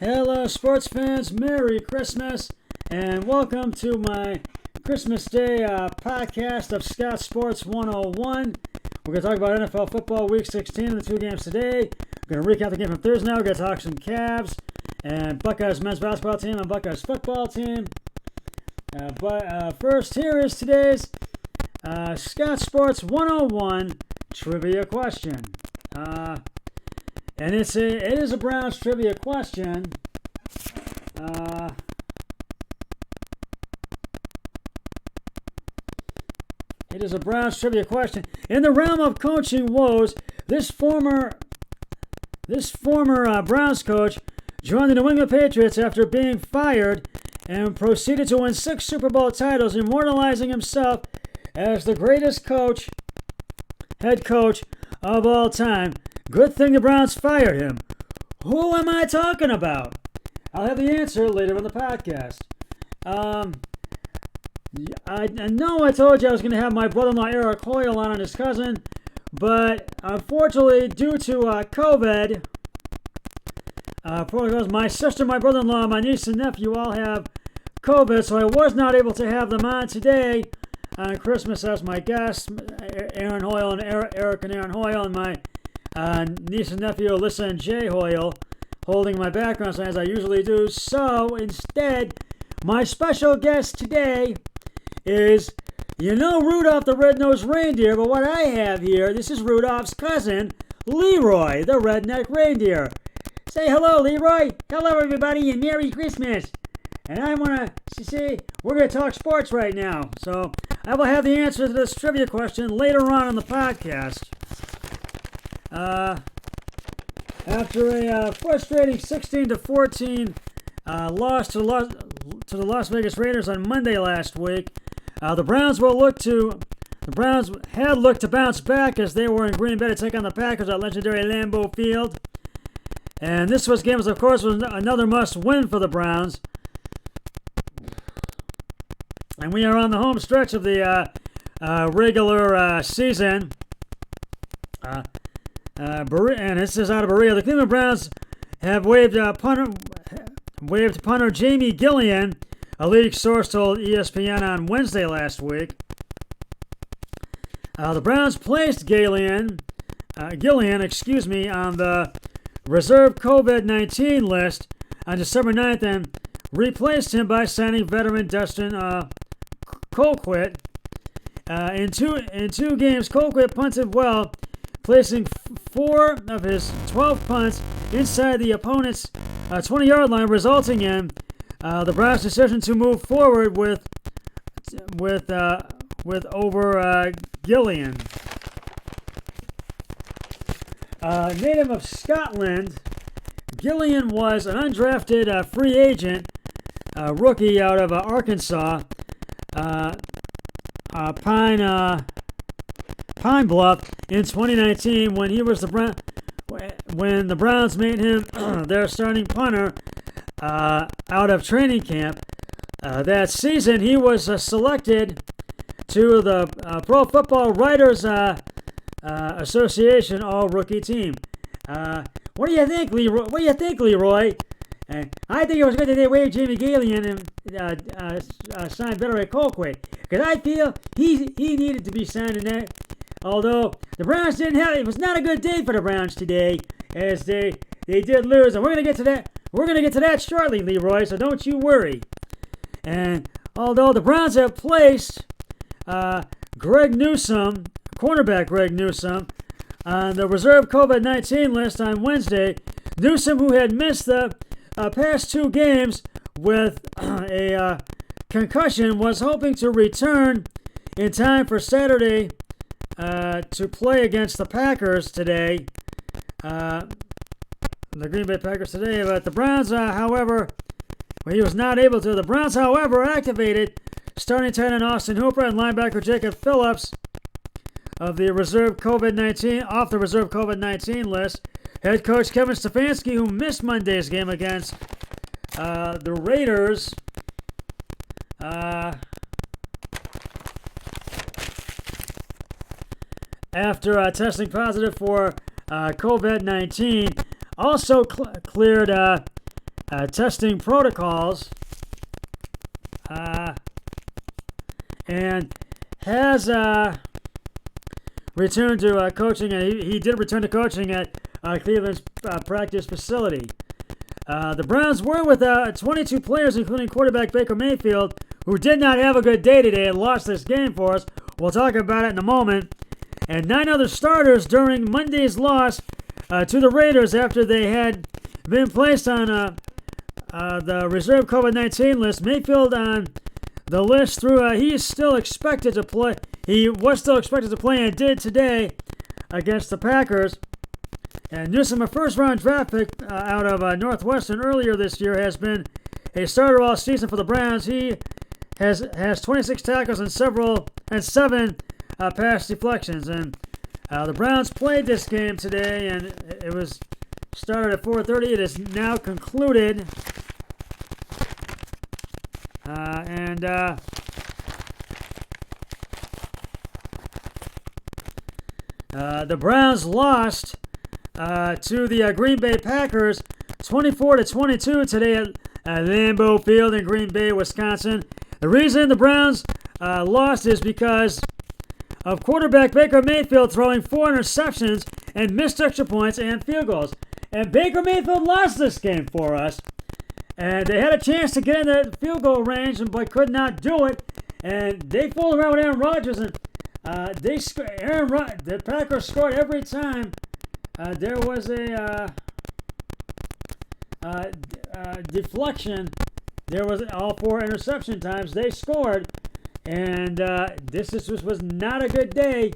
Hello, sports fans. Merry Christmas, and welcome to my Christmas Day podcast of Scott Sports 101. We're going to talk about NFL football Week 16 and the two games today. We're going to recap the game from Thursday now. We're going to talk some Cavs and Buckeyes men's basketball team and Buckeyes football team. But first, here is today's Scott Sports 101 trivia question. And it is a Browns trivia question. It is a Browns trivia question. In the realm of coaching woes, this former Browns coach joined the New England Patriots after being fired and proceeded to win 6 Super Bowl titles, immortalizing himself as the greatest head coach of all time. Good thing the Browns fired him. Who am I talking about? I'll have the answer later in the podcast. I know I told you I was going to have my brother-in-law Eric Hoyle on and his cousin, but unfortunately, due to COVID, my sister, my brother-in-law, my niece and nephew all have COVID, so I was not able to have them on today on Christmas as my guests, Aaron Hoyle and Eric and Aaron Hoyle, and my niece and nephew Alyssa and Jay Hoyle, holding my background sign as I usually do. So instead, my special guest today is, Rudolph the Red-Nosed Reindeer, but what I have here, this is Rudolph's cousin, Leroy the Redneck Reindeer. Say hello, Leroy. Hello, everybody, and Merry Christmas. And I want to say, we're going to talk sports right now. So I will have the answer to this trivia question later on in the podcast. After a frustrating 16-14 loss to the Las Vegas Raiders on Monday last week, the Browns had looked to bounce back as they were in Green Bay to take on the Packers at legendary Lambeau Field. And this game was another must-win for the Browns. And we are on the home stretch of the regular season. And this is out of Berea. The Cleveland Browns have waived punter Jamie Gillian, a league source told ESPN on Wednesday last week. The Browns placed Gillian, on the reserve COVID-19 list on December 9th and replaced him by signing veteran Dustin Colquitt. In two games, Colquitt punted well, placing 4 of his 12 punts inside the opponent's 20-yard line, resulting in the Browns' decision to move forward with over Gillian. Native of Scotland, Gillian was an undrafted free agent rookie out of Arkansas, Pine Bluff in 2019 when the Browns made him their starting punter out of training camp. That season, he was selected to the Pro Football Writers Association All-Rookie Team. What do you think, Leroy? I think it was good that they waived Jamie Gillian and signed veteran Colquitt, because I feel he needed to be signed in that. Although the Browns didn't have it, was not a good day for the Browns today, as they did lose, and we're gonna get to that. We're gonna get to that shortly, Leroy. So don't you worry. And although the Browns have placed Greg Newsome, cornerback Greg Newsome, on the reserve COVID-19 list on Wednesday, Newsome, who had missed the past 2 games with a concussion, was hoping to return in time for Saturday to play against the Packers today. The Green Bay Packers today, but the Browns, he was not able to. The Browns, however, activated starting tight end Austin Hooper and linebacker Jacob Phillips off the reserve COVID-19 list. Head coach Kevin Stefanski, who missed Monday's game against the Raiders, after testing positive for COVID-19, also cleared testing protocols and has returned to coaching. And he did return to coaching at Cleveland's practice facility. The Browns were without 22 players, including quarterback Baker Mayfield, who did not have a good day today and lost this game for us. We'll talk about it in a moment. And 9 other starters during Monday's loss to the Raiders after they had been placed on the reserve COVID-19 list. Mayfield on the list through he is still expected to play. He was still expected to play and did today against the Packers. And Newsome, a first-round draft pick out of Northwestern earlier this year, has been a starter all season for the Browns. He has 26 tackles and 7 pass deflections. And the Browns played this game today, and it was started at 4:30. It is now concluded. The Browns lost to the Green Bay Packers 24-22 today at Lambeau Field in Green Bay, Wisconsin. The reason the Browns lost is because of quarterback Baker Mayfield throwing 4 interceptions and missed extra points and field goals. And Baker Mayfield lost this game for us. And they had a chance to get in the field goal range, but could not do it. And they fooled around with Aaron Rodgers, and the Packers scored every time there was a deflection. There was all 4 interception times they scored, and this was not a good day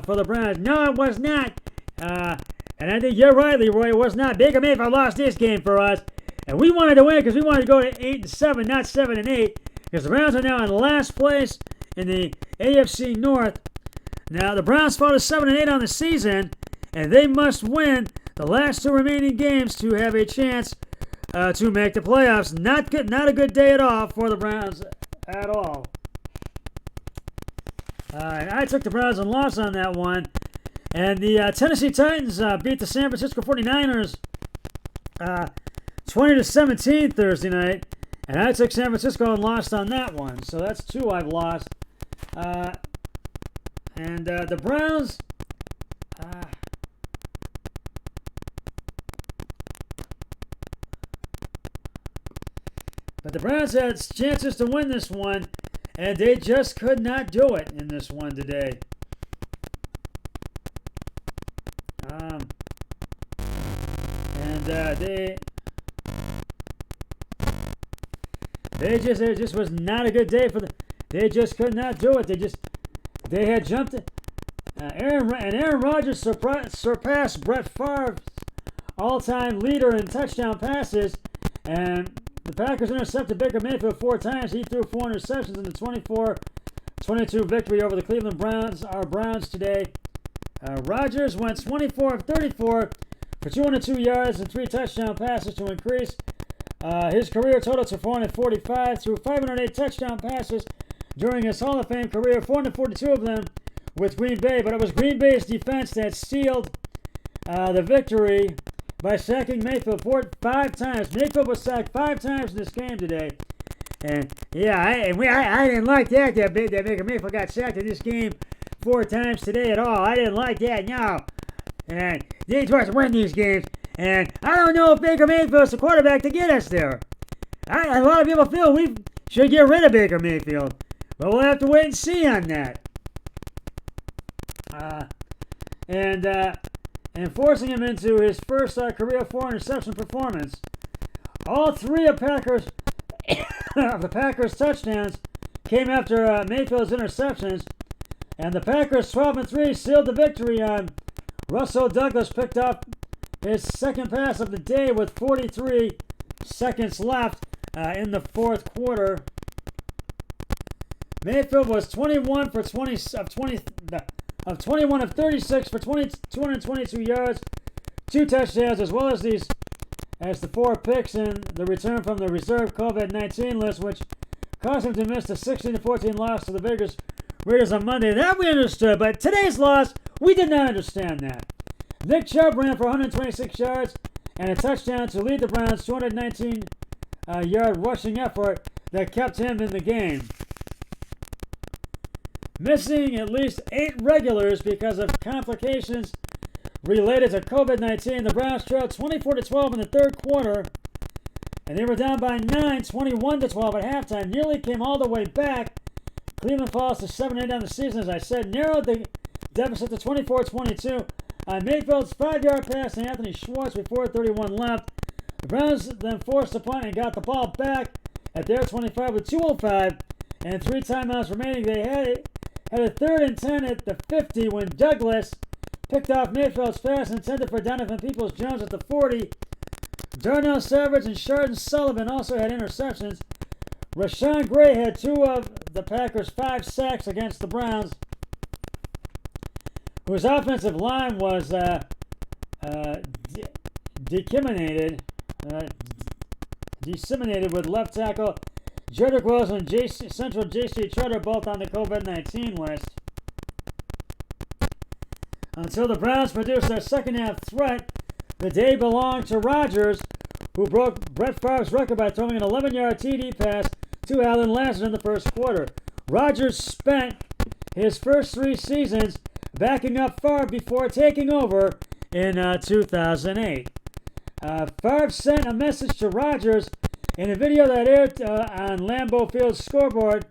for the Browns. No, it was not. And I think you're right, Leroy. It was not. Baker Mayfield lost this game for us, and we wanted to win because we wanted to go to 8-7, not 7-8, because the Browns are now in last place in the AFC North. Now the Browns fall to 7-8 on the season, and they must win the last 2 remaining games to have a chance to make the playoffs. Not a good day at all for the Browns at all. And I took the Browns and lost on that one. And the Tennessee Titans beat the San Francisco 49ers 20-17 Thursday night. And I took San Francisco and lost on that one. So that's 2 I've lost. And the Browns... But the Browns had chances to win this one, and they just could not do it in this one today. It just was not a good day for them. They just could not do it. They had jumped. Aaron Rodgers surpassed Brett Favre's all-time leader in touchdown passes, and the Packers intercepted Baker Mayfield 4 times. He threw 4 interceptions in the 24-22 victory over the Cleveland Browns. Our Browns today. Rodgers went 24 of 34 for 202 yards and 3 touchdown passes to increase his career total to 445 through 508 touchdown passes during his Hall of Fame career, 442 of them with Green Bay. But it was Green Bay's defense that sealed the victory by sacking Mayfield 5 times. Mayfield was sacked 5 times in this game today. And yeah, I didn't like that Baker Mayfield got sacked in this game 4 times today at all. I didn't like that, no. And they try to win these games. And I don't know if Baker Mayfield's the quarterback to get us there. A lot of people feel we should get rid of Baker Mayfield. But we'll have to wait and see on that. And forcing him into his first career 4 interception performance. All 3 of the Packers' touchdowns came after Mayfield's interceptions, and the Packers 12-3 sealed the victory on Russell Douglas. Picked up his second pass of the day with 43 seconds left in the 4th quarter. Mayfield was 21 of 36 for 222 yards, 2 touchdowns, as well as the 4 picks in the return from the reserve COVID-19 list, which caused him to miss the 16-14 loss to the Vegas Raiders on Monday. That we understood, but today's loss, we did not understand that. Nick Chubb ran for 126 yards and a touchdown to lead the Browns' 219-yard rushing effort that kept him in the game. Missing at least 8 regulars because of complications related to COVID-19, the Browns trailed 24-12 in the third quarter, and they were down by 9, 21-12 at halftime. Nearly came all the way back. Cleveland falls to 7-8 on the season, as I said, narrowed the deficit to 24-22 on Mayfield's 5-yard pass to Anthony Schwartz with 4:31 left. The Browns then forced a punt and got the ball back at their 25 with 2:05 and 3 timeouts remaining. They had a 3rd and 10 at the 50 when Douglas picked off Mayfield's pass intended for Donovan Peoples-Jones at the 40. Darnell Savage and Chardon Sullivan also had interceptions. Rashawn Gray had 2 of the Packers' 5 sacks against the Browns, whose offensive line was disseminated with left tackle Jedrick Wills and Central J.C. Treader both on the COVID-19 list. Until the Browns produced their second-half threat, the day belonged to Rodgers, who broke Brett Favre's record by throwing an 11-yard TD pass to Alan Lazard in the first quarter. Rodgers spent his first 3 seasons backing up Favre before taking over in 2008. Favre sent a message to Rodgers in a video that aired on Lambeau Field's scoreboard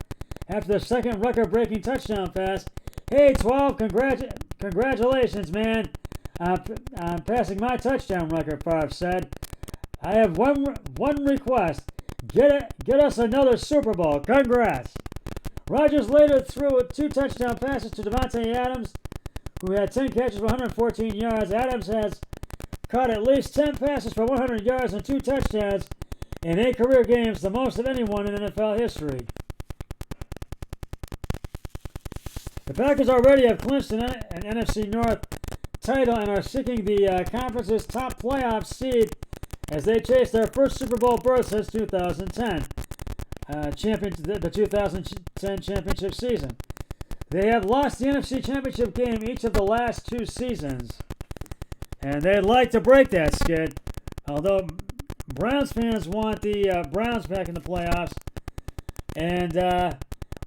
after the second record-breaking touchdown pass. "Hey, 12, congratulations, man. I'm passing my touchdown record," Favre said. "I have one request. Get us another Super Bowl. Congrats." Rodgers later threw 2 touchdown passes to Davante Adams, who had 10 catches for 114 yards. Adams has caught at least 10 passes for 100 yards and 2 touchdowns in 8 career games, the most of anyone in NFL history. The Packers already have clinched an NFC North title and are seeking the conference's top playoff seed as they chase their first Super Bowl berth since 2010, the 2010 championship season. They have lost the NFC Championship game each of the last 2 seasons, and they'd like to break that skid, although Browns fans want the Browns back in the playoffs. And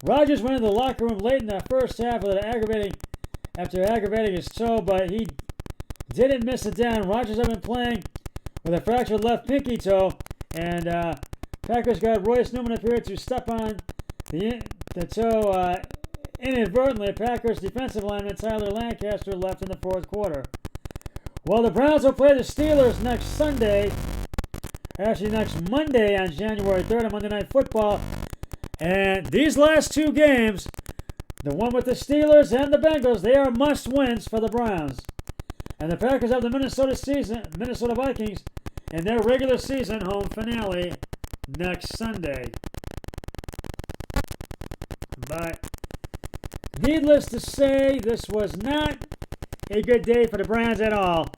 Rodgers went into the locker room late in the first half after aggravating his toe, but he didn't miss it down. Rodgers had been playing with a fractured left pinky toe, and Packers guard Royce Newman appeared to step on the toe inadvertently. Packers defensive lineman Tyler Lancaster left in the fourth quarter. Well, the Browns will play the Steelers next Monday on January 3rd on Monday Night Football. And these last 2 games, the one with the Steelers and the Bengals, they are must-wins for the Browns. And the Packers have the Minnesota Vikings in their regular season home finale next Sunday. But needless to say, this was not a good day for the Browns at all.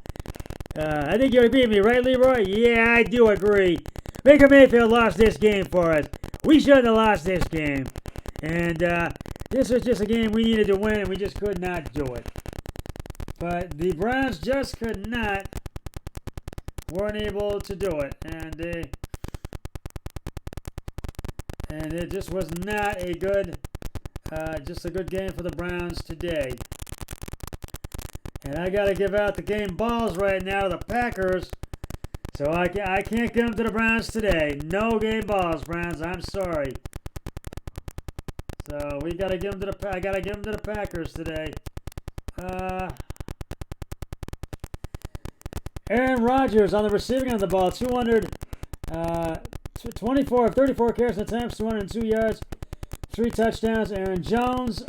I think you agree with me, right, Leroy? Yeah, I do agree. Baker Mayfield lost this game for us. We shouldn't have lost this game. And this was just a game we needed to win, and we just could not do it. But the Browns just weren't able to do it. And it just was not a good, just a good game for the Browns today. And I got to give out the game balls right now to the Packers. So I can't give them to the Browns today. No game balls, Browns. I'm sorry. So we got to give them to the. I got to give them to the Packers today. Aaron Rodgers on the receiving end of the ball, 24 of 34 carries and attempts, 202 yards, 3 touchdowns. Aaron Jones,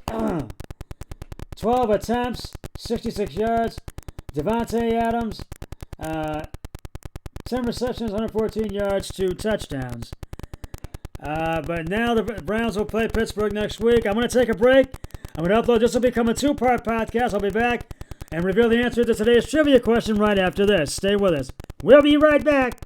12 attempts, 66 yards. Davante Adams, 10 receptions, 114 yards, 2 touchdowns. But now the Browns will play Pittsburgh next week. I'm going to take a break. I'm going to upload. This will become a 2-part podcast. I'll be back and reveal the answer to today's trivia question right after this. Stay with us. We'll be right back.